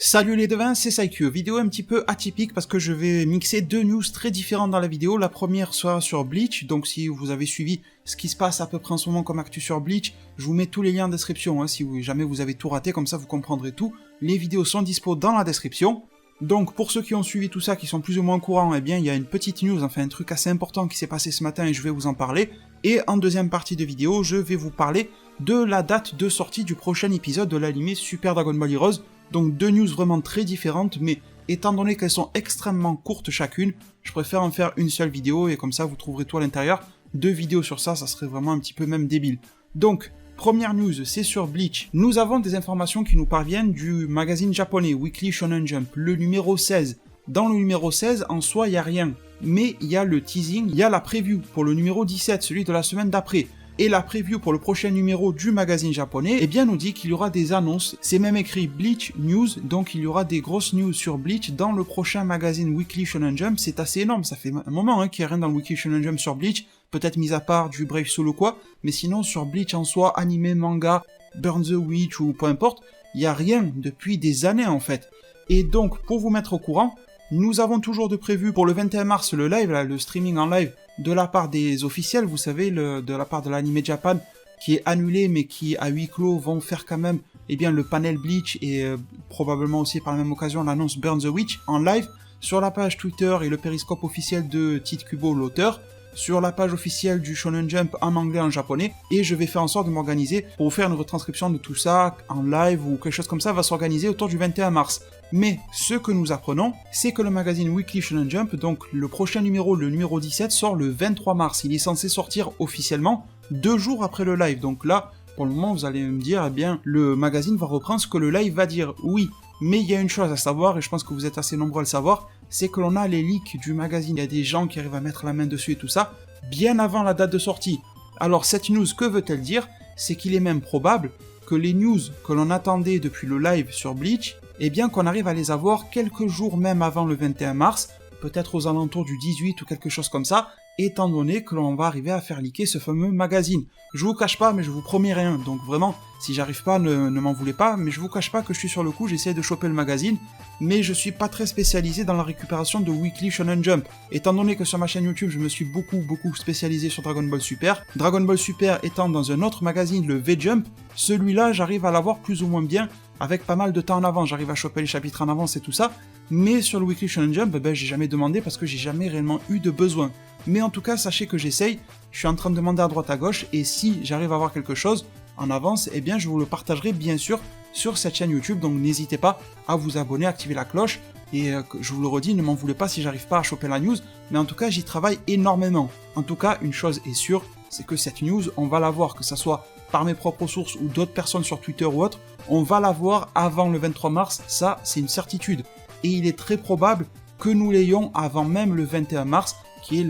Salut les devins, c'est Saikyo. Vidéo un petit peu atypique parce que je vais mixer deux news très différentes dans la vidéo. La première sera sur Bleach, donc si vous avez suivi ce qui se passe à peu près en ce moment comme actu sur Bleach, je vous mets tous les liens en description, si jamais vous avez tout raté, comme ça vous comprendrez tout. Les vidéos sont dispo dans la description. Donc pour ceux qui ont suivi tout ça, qui sont plus ou moins au courant, eh bien il y a une petite news, enfin un truc assez important qui s'est passé ce matin et je vais vous en parler. Et en deuxième partie de vidéo, je vais vous parler de la date de sortie du prochain épisode de l'anime Super Dragon Ball Heroes. Donc deux news vraiment très différentes, mais étant donné qu'elles sont extrêmement courtes chacune, je préfère en faire une seule vidéo et comme ça vous trouverez tout à l'intérieur. Deux vidéos sur ça, ça serait vraiment un petit peu même débile. Donc, première news, c'est sur Bleach. Nous avons des informations qui nous parviennent du magazine japonais Weekly Shonen Jump, le numéro 16. Dans le numéro 16, en soi, il n'y a rien. Mais il y a le teasing, il y a la preview pour le numéro 17, celui de la semaine d'après. Et la preview pour le prochain numéro du magazine japonais, eh bien nous dit qu'il y aura des annonces. C'est même écrit Bleach News, donc il y aura des grosses news sur Bleach dans le prochain magazine Weekly Shonen Jump. C'est assez énorme, ça fait un moment qu'il n'y a rien dans le Weekly Shonen Jump sur Bleach, peut-être mis à part du Brave Soul ou quoi, mais sinon sur Bleach en soi, animé, manga, Burn the Witch ou peu importe, il n'y a rien depuis des années en fait. Et donc pour vous mettre au courant, nous avons toujours de prévu pour le 21 mars le live, là, le streaming en live, de la part des officiels, vous savez, de la part de l'Anime Japan, qui est annulé, mais qui, à huis clos, vont faire quand même le panel Bleach et probablement aussi par la même occasion l'annonce Burn the Witch en live, sur la page Twitter et le périscope officiel de Tite Kubo, l'auteur, sur la page officielle du Shonen Jump en anglais et en japonais, et je vais faire en sorte de m'organiser pour vous faire une retranscription de tout ça en live ou quelque chose comme ça va s'organiser autour du 21 mars. Mais ce que nous apprenons, c'est que le magazine Weekly Shonen Jump, donc le prochain numéro, le numéro 17, sort le 23 mars. Il est censé sortir officiellement 2 jours après le live. Donc là, pour le moment, vous allez me dire, eh bien, le magazine va reprendre ce que le live va dire. Oui, mais il y a une chose à savoir, et je pense que vous êtes assez nombreux à le savoir, c'est que l'on a les leaks du magazine. Il y a des gens qui arrivent à mettre la main dessus et tout ça, bien avant la date de sortie. Alors cette news, que veut-elle dire? C'est qu'il est même probable que les news que l'on attendait depuis le live sur Bleach, eh bien qu'on arrive à les avoir quelques jours même avant le 21 mars, peut-être aux alentours du 18 ou quelque chose comme ça, étant donné que l'on va arriver à faire leaker ce fameux magazine. Je vous cache pas, mais je vous promets rien, donc vraiment, si j'arrive pas, ne m'en voulez pas, mais je vous cache pas que je suis sur le coup, j'essaie de choper le magazine, mais je suis pas très spécialisé dans la récupération de Weekly Shonen Jump, étant donné que sur ma chaîne YouTube, je me suis beaucoup spécialisé sur Dragon Ball Super, Dragon Ball Super étant dans un autre magazine, le V-Jump, celui-là, j'arrive à l'avoir plus ou moins bien, avec pas mal de temps en avance, j'arrive à choper les chapitres en avance et tout ça, mais sur le Weekly Shonen Jump, j'ai jamais demandé parce que j'ai jamais réellement eu de besoin. Mais en tout cas, sachez que j'essaye, je suis en train de demander à droite à gauche, et si j'arrive à avoir quelque chose en avance, eh bien je vous le partagerai bien sûr sur cette chaîne YouTube, donc n'hésitez pas à vous abonner, activer la cloche, et je vous le redis, ne m'en voulez pas si j'arrive pas à choper la news, mais en tout cas j'y travaille énormément. En tout cas, une chose est sûre, c'est que cette news, on va la voir, que ça soit par mes propres sources ou d'autres personnes sur Twitter ou autre, on va la voir avant le 23 mars, ça c'est une certitude. Et il est très probable que nous l'ayons avant même le 21 mars, qui est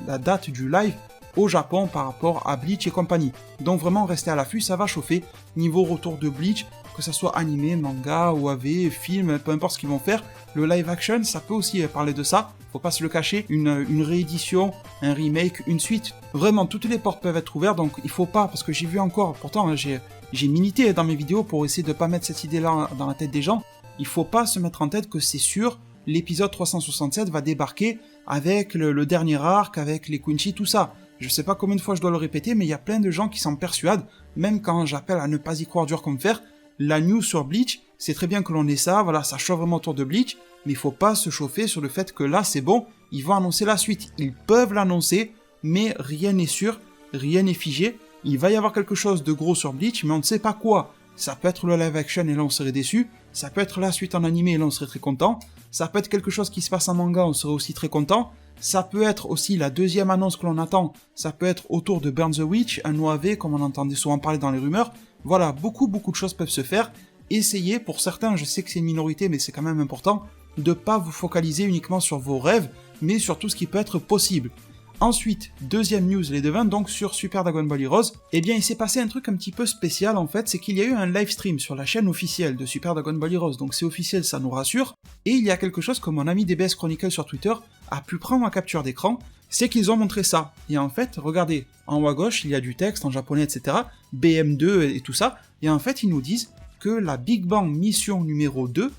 la date du live au Japon par rapport à Bleach et compagnie. Donc vraiment restez à l'affût, ça va chauffer. Niveau retour de Bleach, que ça soit animé, manga, OAV, film, peu importe ce qu'ils vont faire, le live action, ça peut aussi parler de ça, faut pas se le cacher, une réédition, un remake, une suite, vraiment toutes les portes peuvent être ouvertes, donc il faut pas, parce que j'ai vu encore, pourtant j'ai milité dans mes vidéos pour essayer de pas mettre cette idée-là dans la tête des gens, il faut pas se mettre en tête que c'est sûr, l'épisode 367 va débarquer avec le dernier arc, avec les Quincy, tout ça. Je sais pas combien de fois je dois le répéter, mais il y a plein de gens qui s'en persuadent, même quand j'appelle à ne pas y croire dur comme fer. La news sur Bleach, c'est très bien que l'on ait ça, voilà, ça chauffe vraiment autour de Bleach, mais il faut pas se chauffer sur le fait que là, c'est bon, ils vont annoncer la suite. Ils peuvent l'annoncer, mais rien n'est sûr, rien n'est figé. Il va y avoir quelque chose de gros sur Bleach, mais on ne sait pas quoi. Ça peut être le live action et là on serait déçu, ça peut être la suite en animé et là on serait très content, ça peut être quelque chose qui se passe en manga, on serait aussi très content, ça peut être aussi la deuxième annonce que l'on attend, ça peut être autour de Burn the Witch, un OAV comme on entendait souvent parler dans les rumeurs, voilà, beaucoup de choses peuvent se faire, essayez, pour certains, je sais que c'est une minorité mais c'est quand même important, de pas vous focaliser uniquement sur vos rêves, mais sur tout ce qui peut être possible. Ensuite, deuxième news les devins, donc sur Super Dragon Ball Heroes, eh bien il s'est passé un truc un petit peu spécial en fait, c'est qu'il y a eu un live stream sur la chaîne officielle de Super Dragon Ball Heroes, donc c'est officiel, ça nous rassure, et il y a quelque chose que mon ami DBS Chronicle sur Twitter a pu prendre en capture d'écran, c'est qu'ils ont montré ça, et en fait, regardez, en haut à gauche, il y a du texte en japonais, etc., BM2 et tout ça, et en fait ils nous disent que la Big Bang mission numéro 2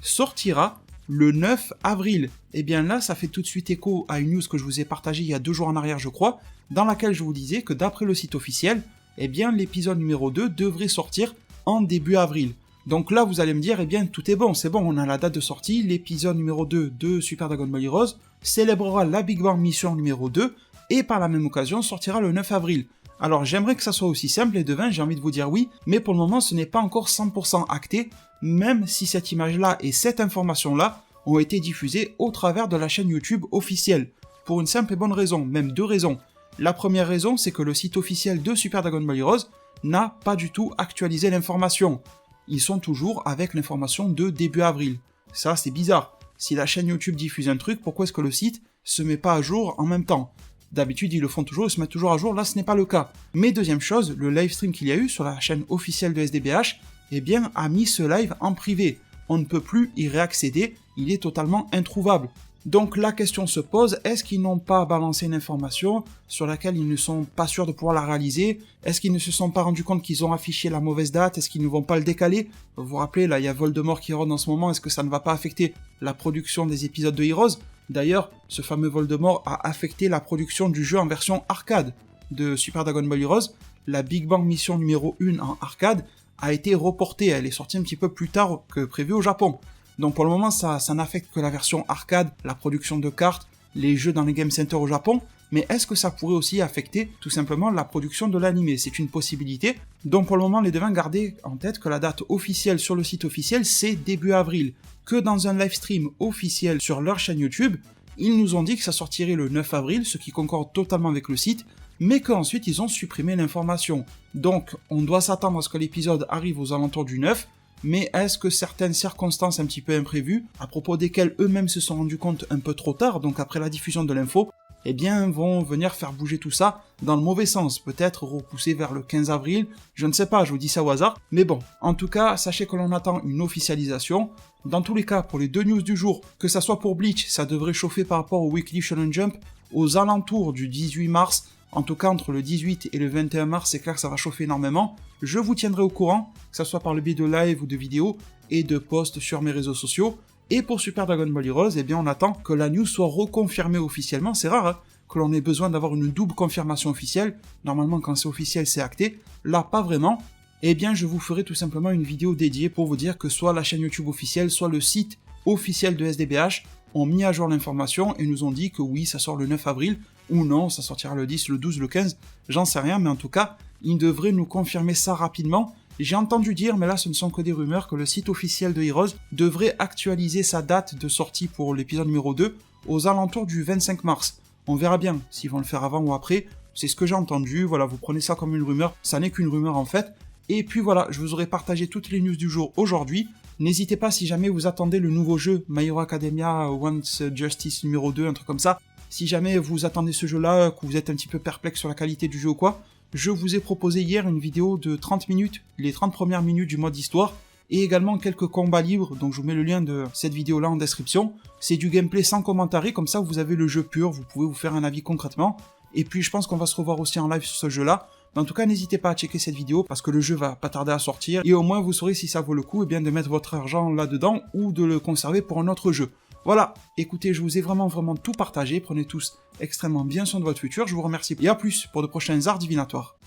sortira le 9 avril. Et bien là, ça fait tout de suite écho à une news que je vous ai partagée il y a 2 jours en arrière, je crois, dans laquelle je vous disais que d'après le site officiel, eh bien l'épisode numéro 2 devrait sortir en début avril. Donc là, vous allez me dire, eh bien tout est bon, c'est bon, on a la date de sortie, l'épisode numéro 2 de Super Dragon Ball Heroes célébrera la Big Bang Mission numéro 2, et par la même occasion sortira le 9 avril. Alors j'aimerais que ça soit aussi simple et devin, j'ai envie de vous dire oui, mais pour le moment ce n'est pas encore 100% acté, même si cette image-là et cette information-là ont été diffusées au travers de la chaîne YouTube officielle, pour une simple et bonne raison, même 2 raisons. La première raison, c'est que le site officiel de Super Dragon Ball Heroes n'a pas du tout actualisé l'information. Ils sont toujours avec l'information de début avril. Ça, c'est bizarre. Si la chaîne YouTube diffuse un truc, pourquoi est-ce que le site se met pas à jour en même temps ? D'habitude, ils le font toujours, ils se mettent toujours à jour, là ce n'est pas le cas. Mais deuxième chose, le live stream qu'il y a eu sur la chaîne officielle de SDBH, eh bien, a mis ce live en privé. On ne peut plus y réaccéder, il est totalement introuvable. Donc la question se pose, est-ce qu'ils n'ont pas balancé une information sur laquelle ils ne sont pas sûrs de pouvoir la réaliser? Est-ce qu'ils ne se sont pas rendus compte qu'ils ont affiché la mauvaise date? Est-ce qu'ils ne vont pas le décaler? Vous vous rappelez, là il y a Voldemort qui rôde en ce moment, est-ce que ça ne va pas affecter la production des épisodes de Heroes? D'ailleurs, ce fameux Voldemort a affecté la production du jeu en version arcade de Super Dragon Ball Heroes. La Big Bang Mission numéro 1 en arcade a été reportée, elle est sortie un petit peu plus tard que prévu au Japon. Donc pour le moment, ça n'affecte que la version arcade, la production de cartes, les jeux dans les Game Center au Japon, mais est-ce que ça pourrait aussi affecter tout simplement la production de l'anime? C'est une possibilité. Donc pour le moment, les devins garder en tête que la date officielle sur le site officiel, c'est début avril. Que dans un live stream officiel sur leur chaîne YouTube, ils nous ont dit que ça sortirait le 9 avril, ce qui concorde totalement avec le site, mais qu'ensuite ils ont supprimé l'information. Donc on doit s'attendre à ce que l'épisode arrive aux alentours du 9, mais est-ce que certaines circonstances un petit peu imprévues, à propos desquelles eux-mêmes se sont rendus compte un peu trop tard, donc après la diffusion de l'info, eh bien vont venir faire bouger tout ça dans le mauvais sens, peut-être repousser vers le 15 avril, je ne sais pas, je vous dis ça au hasard, mais bon, en tout cas, sachez que l'on attend une officialisation. Dans tous les cas, pour les 2 news du jour, que ça soit pour Bleach, ça devrait chauffer par rapport au Weekly Shonen Jump, aux alentours du 18 mars, en tout cas entre le 18 et le 21 mars, c'est clair que ça va chauffer énormément. Je vous tiendrai au courant, que ce soit par le biais de live ou de vidéos, et de posts sur mes réseaux sociaux. Et pour Super Dragon Ball Heroes, eh bien on attend que la news soit reconfirmée officiellement, c'est rare hein, que l'on ait besoin d'avoir une double confirmation officielle, normalement quand c'est officiel c'est acté, là pas vraiment. Eh bien je vous ferai tout simplement une vidéo dédiée pour vous dire que soit la chaîne YouTube officielle, soit le site officiel de SDBH ont mis à jour l'information et nous ont dit que oui, ça sort le 9 avril, ou non, ça sortira le 10, le 12, le 15, j'en sais rien, mais en tout cas, ils devraient nous confirmer ça rapidement. J'ai entendu dire, mais là ce ne sont que des rumeurs, que le site officiel de Heroes devrait actualiser sa date de sortie pour l'épisode numéro 2 aux alentours du 25 mars. On verra bien s'ils vont le faire avant ou après, c'est ce que j'ai entendu, voilà, vous prenez ça comme une rumeur, ça n'est qu'une rumeur en fait. Et puis voilà, je vous aurai partagé toutes les news du jour aujourd'hui. N'hésitez pas si jamais vous attendez le nouveau jeu My Hero Academia Once Justice numéro 2, un truc comme ça. Si jamais vous attendez ce jeu-là, que vous êtes un petit peu perplexe sur la qualité du jeu ou quoi, je vous ai proposé hier une vidéo de 30 minutes, les 30 premières minutes du mode histoire, et également quelques combats libres, donc je vous mets le lien de cette vidéo-là en description. C'est du gameplay sans commentaire, comme ça vous avez le jeu pur, vous pouvez vous faire un avis concrètement. Et puis je pense qu'on va se revoir aussi en live sur ce jeu-là. Mais en tout cas, n'hésitez pas à checker cette vidéo parce que le jeu va pas tarder à sortir. Et au moins, vous saurez si ça vaut le coup et bien de mettre votre argent là-dedans ou de le conserver pour un autre jeu. Voilà, écoutez, je vous ai vraiment tout partagé. Prenez tous extrêmement bien soin de votre futur. Je vous remercie et à plus pour de prochains arts divinatoires.